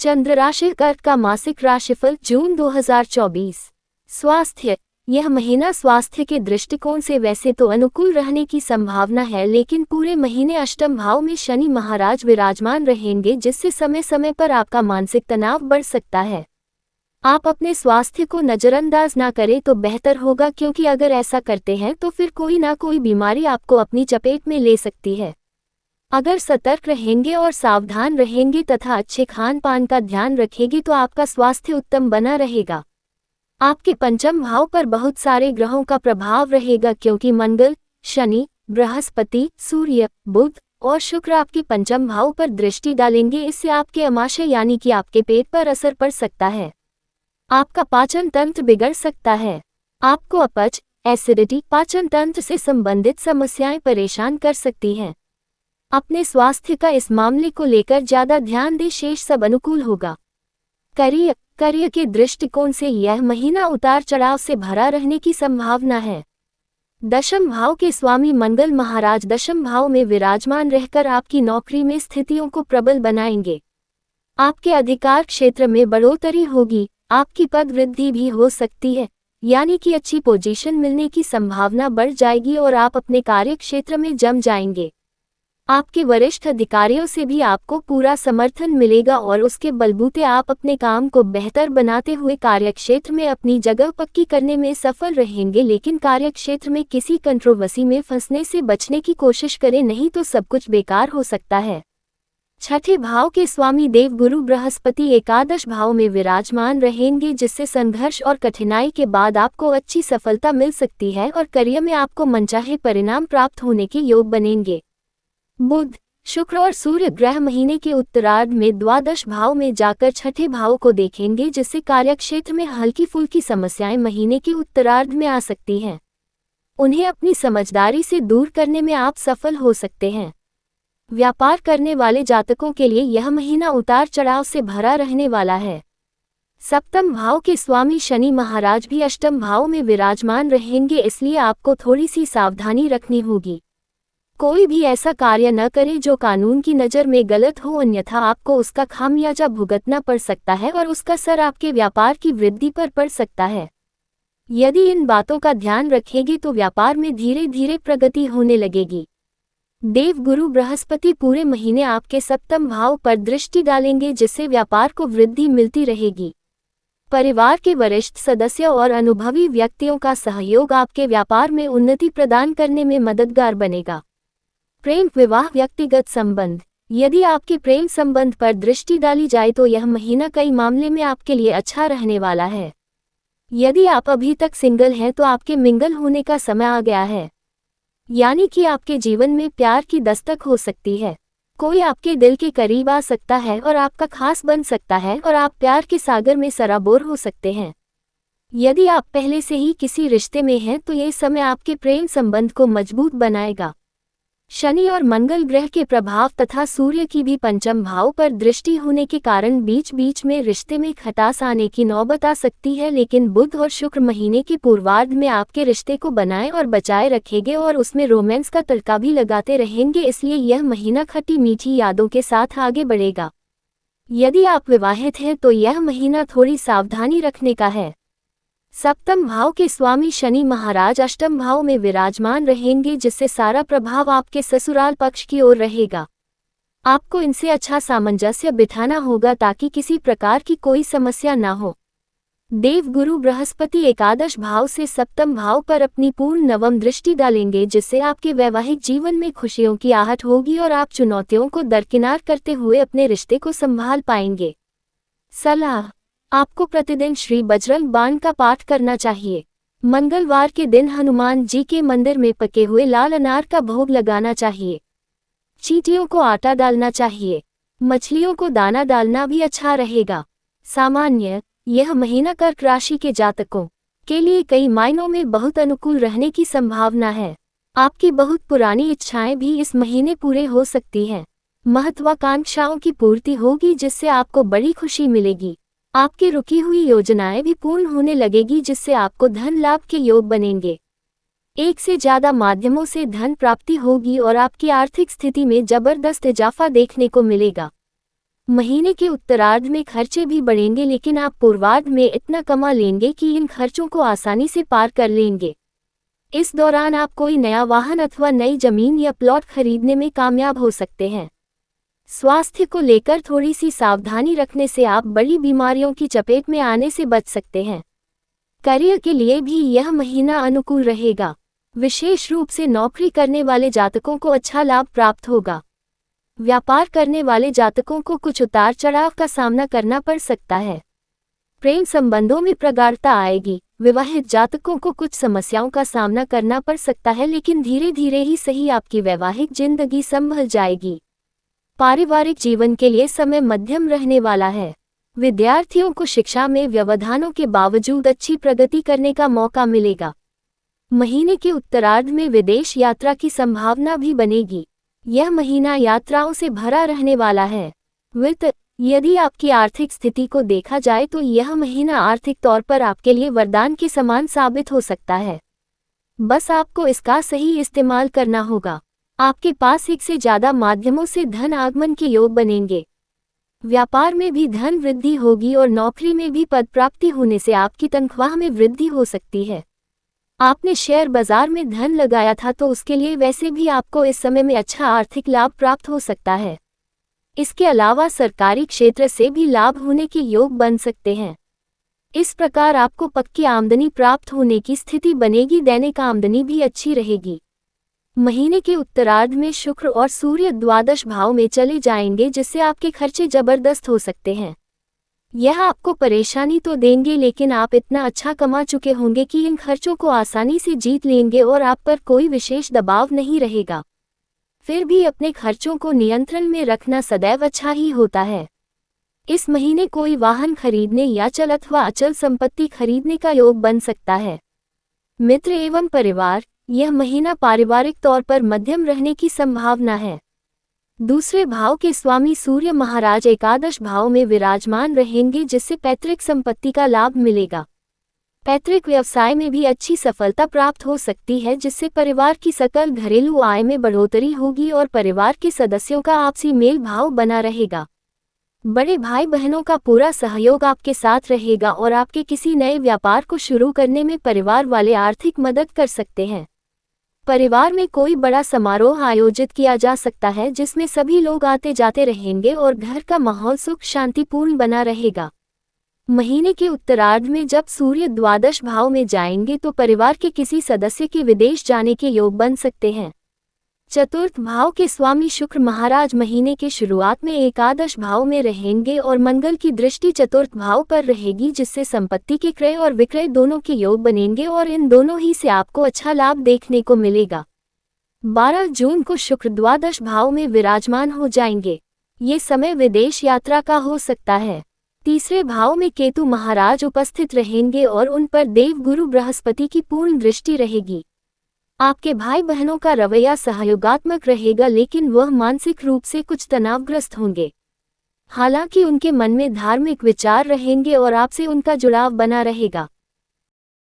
चंद्र राशि कर्क का मासिक राशिफल जून 2024। स्वास्थ्य। यह महीना स्वास्थ्य के दृष्टिकोण से वैसे तो अनुकूल रहने की संभावना है, लेकिन पूरे महीने अष्टम भाव में शनि महाराज विराजमान रहेंगे, जिससे समय समय पर आपका मानसिक तनाव बढ़ सकता है। आप अपने स्वास्थ्य को नज़रअंदाज ना करें तो बेहतर होगा, क्योंकि अगर ऐसा करते हैं तो फिर कोई ना कोई बीमारी आपको अपनी चपेट में ले सकती है। अगर सतर्क रहेंगे और सावधान रहेंगे तथा अच्छे खान पान का ध्यान रखेंगे तो आपका स्वास्थ्य उत्तम बना रहेगा। आपके पंचम भाव पर बहुत सारे ग्रहों का प्रभाव रहेगा, क्योंकि मंगल, शनि, बृहस्पति, सूर्य, बुध और शुक्र आपके पंचम भाव पर दृष्टि डालेंगे। इससे आपके अमाशय यानी कि आपके पेट पर असर पड़ सकता है। आपका पाचन तंत्र बिगड़ सकता है। आपको अपच, एसिडिटी, पाचन तंत्र से संबंधित समस्याएं परेशान कर सकती हैं। अपने स्वास्थ्य का इस मामले को लेकर ज्यादा ध्यान दें, शेष सब अनुकूल होगा। करियर के दृष्टिकोण से यह महीना उतार चढ़ाव से भरा रहने की संभावना है। दशम भाव के स्वामी मंगल महाराज दशम भाव में विराजमान रहकर आपकी नौकरी में स्थितियों को प्रबल बनाएंगे। आपके अधिकार क्षेत्र में बढ़ोतरी होगी, आपकी पद वृद्धि भी हो सकती है, यानी कि अच्छी पोजीशन मिलने की संभावना बढ़ जाएगी और आप अपने कार्य क्षेत्र में जम जाएंगे। आपके वरिष्ठ अधिकारियों से भी आपको पूरा समर्थन मिलेगा और उसके बलबूते आप अपने काम को बेहतर बनाते हुए कार्यक्षेत्र में अपनी जगह पक्की करने में सफल रहेंगे। लेकिन कार्यक्षेत्र में किसी कंट्रोवर्सी में फंसने से बचने की कोशिश करें, नहीं तो सब कुछ बेकार हो सकता है। छठे भाव के स्वामी देवगुरु बृहस्पति एकादश भाव में विराजमान रहेंगे, जिससे संघर्ष और कठिनाई के बाद आपको अच्छी सफलता मिल सकती है और करियर में आपको मनचाहे परिणाम प्राप्त होने के योग बनेंगे। बुध, शुक्र और सूर्य ग्रह महीने के उत्तरार्ध में द्वादश भाव में जाकर छठे भाव को देखेंगे, जिससे कार्यक्षेत्र में हल्की फुल्की समस्याएं महीने के उत्तरार्ध में आ सकती हैं। उन्हें अपनी समझदारी से दूर करने में आप सफल हो सकते हैं। व्यापार करने वाले जातकों के लिए यह महीना उतार चढ़ाव से भरा रहने वाला है। सप्तम भाव के स्वामी शनि महाराज भी अष्टम भाव में विराजमान रहेंगे, इसलिए आपको थोड़ी सी सावधानी रखनी होगी। कोई भी ऐसा कार्य न करे जो कानून की नज़र में गलत हो, अन्यथा आपको उसका खामियाजा भुगतना पड़ सकता है और उसका असर आपके व्यापार की वृद्धि पर पड़ सकता है। यदि इन बातों का ध्यान रखेंगे तो व्यापार में धीरे धीरे प्रगति होने लगेगी। देवगुरु बृहस्पति पूरे महीने आपके सप्तम भाव पर दृष्टि डालेंगे, जिससे व्यापार को वृद्धि मिलती रहेगी। परिवार के वरिष्ठ सदस्यों और अनुभवी व्यक्तियों का सहयोग आपके व्यापार में उन्नति प्रदान करने में मददगार बनेगा। प्रेम, विवाह, व्यक्तिगत संबंध। यदि आपके प्रेम संबंध पर दृष्टि डाली जाए तो यह महीना कई मामले में आपके लिए अच्छा रहने वाला है। यदि आप अभी तक सिंगल हैं तो आपके मिंगल होने का समय आ गया है, यानी कि आपके जीवन में प्यार की दस्तक हो सकती है। कोई आपके दिल के करीब आ सकता है और आपका खास बन सकता है और आप प्यार के सागर में सराबोर हो सकते हैं। यदि आप पहले से ही किसी रिश्ते में हैं तो ये समय आपके प्रेम संबंध को मजबूत बनाएगा। शनि और मंगल ग्रह के प्रभाव तथा सूर्य की भी पंचम भाव पर दृष्टि होने के कारण बीच बीच में रिश्ते में खटास आने की नौबत आ सकती है, लेकिन बुध और शुक्र महीने के पूर्वार्ध में आपके रिश्ते को बनाए और बचाए रखेंगे और उसमें रोमांस का तड़का भी लगाते रहेंगे, इसलिए यह महीना खट्टी मीठी यादों के साथ आगे बढ़ेगा। यदि आप विवाहित हैं तो यह महीना थोड़ी सावधानी रखने का है। सप्तम भाव के स्वामी शनि महाराज अष्टम भाव में विराजमान रहेंगे, जिससे सारा प्रभाव आपके ससुराल पक्ष की ओर रहेगा। आपको इनसे अच्छा सामंजस्य बिठाना होगा ताकि किसी प्रकार की कोई समस्या ना हो। देवगुरु बृहस्पति एकादश भाव से सप्तम भाव पर अपनी पूर्ण नवम दृष्टि डालेंगे, जिससे आपके वैवाहिक जीवन में खुशियों की आहट होगी और आप चुनौतियों को दरकिनार करते हुए अपने रिश्ते को संभाल पाएंगे। सलाह, आपको प्रतिदिन श्री बजरंग बाण का पाठ करना चाहिए। मंगलवार के दिन हनुमान जी के मंदिर में पके हुए लाल अनार का भोग लगाना चाहिए। चींटियों को आटा डालना चाहिए। मछलियों को दाना डालना भी अच्छा रहेगा। सामान्य, यह महीना कर्क राशि के जातकों के लिए कई मायनों में बहुत अनुकूल रहने की संभावना है। आपकी बहुत पुरानी इच्छाएं भी इस महीने पूरे हो सकती हैं। महत्वाकांक्षाओं की पूर्ति होगी, जिससे आपको बड़ी खुशी मिलेगी। आपकी रुकी हुई योजनाएं भी पूर्ण होने लगेगी, जिससे आपको धन लाभ के योग बनेंगे। एक से ज्यादा माध्यमों से धन प्राप्ति होगी और आपकी आर्थिक स्थिति में जबरदस्त इजाफा देखने को मिलेगा। महीने के उत्तरार्ध में खर्चे भी बढ़ेंगे, लेकिन आप पूर्वार्ध में इतना कमा लेंगे कि इन खर्चों को आसानी से पार कर लेंगे। इस दौरान आप कोई नया वाहन अथवा नई जमीन या प्लॉट खरीदने में कामयाब हो सकते हैं। स्वास्थ्य को लेकर थोड़ी सी सावधानी रखने से आप बड़ी बीमारियों की चपेट में आने से बच सकते हैं। करियर के लिए भी यह महीना अनुकूल रहेगा। विशेष रूप से नौकरी करने वाले जातकों को अच्छा लाभ प्राप्त होगा। व्यापार करने वाले जातकों को कुछ उतार चढ़ाव का सामना करना पड़ सकता है। प्रेम संबंधों में प्रगाढ़ता आएगी। विवाहित जातकों को कुछ समस्याओं का सामना करना पड़ सकता है, लेकिन धीरे धीरे ही सही आपकी वैवाहिक जिंदगी संभल जाएगी। पारिवारिक जीवन के लिए समय मध्यम रहने वाला है। विद्यार्थियों को शिक्षा में व्यवधानों के बावजूद अच्छी प्रगति करने का मौका मिलेगा। महीने के उत्तरार्ध में विदेश यात्रा की संभावना भी बनेगी। यह महीना यात्राओं से भरा रहने वाला है। वित्त, यदि आपकी आर्थिक स्थिति को देखा जाए तो यह महीना आर्थिक तौर पर आपके लिए वरदान के समान साबित हो सकता है। बस आपको इसका सही इस्तेमाल करना होगा। आपके पास एक से ज्यादा माध्यमों से धन आगमन के योग बनेंगे। व्यापार में भी धन वृद्धि होगी और नौकरी में भी पद प्राप्ति होने से आपकी तनख्वाह में वृद्धि हो सकती है। आपने शेयर बाजार में धन लगाया था तो उसके लिए वैसे भी आपको इस समय में अच्छा आर्थिक लाभ प्राप्त हो सकता है। इसके अलावा सरकारी क्षेत्र से भी लाभ होने के योग बन सकते हैं। इस प्रकार आपको पक्की आमदनी प्राप्त होने की स्थिति बनेगी। दैनिक आमदनी भी अच्छी रहेगी। महीने के उत्तरार्ध में शुक्र और सूर्य द्वादश भाव में चले जाएंगे, जिससे आपके खर्चे जबरदस्त हो सकते हैं। यह आपको परेशानी तो देंगे, लेकिन आप इतना अच्छा कमा चुके होंगे कि इन खर्चों को आसानी से जीत लेंगे और आप पर कोई विशेष दबाव नहीं रहेगा। फिर भी अपने खर्चों को नियंत्रण में रखना सदैव अच्छा ही होता है। इस महीने कोई वाहन खरीदने या चल अथवा अचल संपत्ति खरीदने का योग बन सकता है। मित्र एवं परिवार, यह महीना पारिवारिक तौर पर मध्यम रहने की संभावना है। दूसरे भाव के स्वामी सूर्य महाराज एकादश भाव में विराजमान रहेंगे, जिससे पैतृक संपत्ति का लाभ मिलेगा। पैतृक व्यवसाय में भी अच्छी सफलता प्राप्त हो सकती है, जिससे परिवार की सकल घरेलू आय में बढ़ोतरी होगी और परिवार के सदस्यों का आपसी मेल भाव बना रहेगा। बड़े भाई बहनों का पूरा सहयोग आपके साथ रहेगा और आपके किसी नए व्यापार को शुरू करने में परिवार वाले आर्थिक मदद कर सकते हैं। परिवार में कोई बड़ा समारोह आयोजित किया जा सकता है, जिसमें सभी लोग आते जाते रहेंगे और घर का माहौल सुख शांतिपूर्ण बना रहेगा। महीने के उत्तरार्ध में जब सूर्य द्वादश भाव में जाएंगे तो परिवार के किसी सदस्य के विदेश जाने के योग बन सकते हैं। चतुर्थ भाव के स्वामी शुक्र महाराज महीने के शुरुआत में एकादश भाव में रहेंगे और मंगल की दृष्टि चतुर्थ भाव पर रहेगी, जिससे संपत्ति के क्रय और विक्रय दोनों के योग बनेंगे और इन दोनों ही से आपको अच्छा लाभ देखने को मिलेगा। 12 जून को शुक्र द्वादश भाव में विराजमान हो जाएंगे। ये समय विदेश यात्रा का हो सकता है। तीसरे भाव में केतु महाराज उपस्थित रहेंगे और उन पर देव गुरु बृहस्पति की पूर्ण दृष्टि रहेगी। आपके भाई बहनों का रवैया सहयोगात्मक रहेगा, लेकिन वह मानसिक रूप से कुछ तनावग्रस्त होंगे। हालांकि उनके मन में धार्मिक विचार रहेंगे और आपसे उनका जुड़ाव बना रहेगा।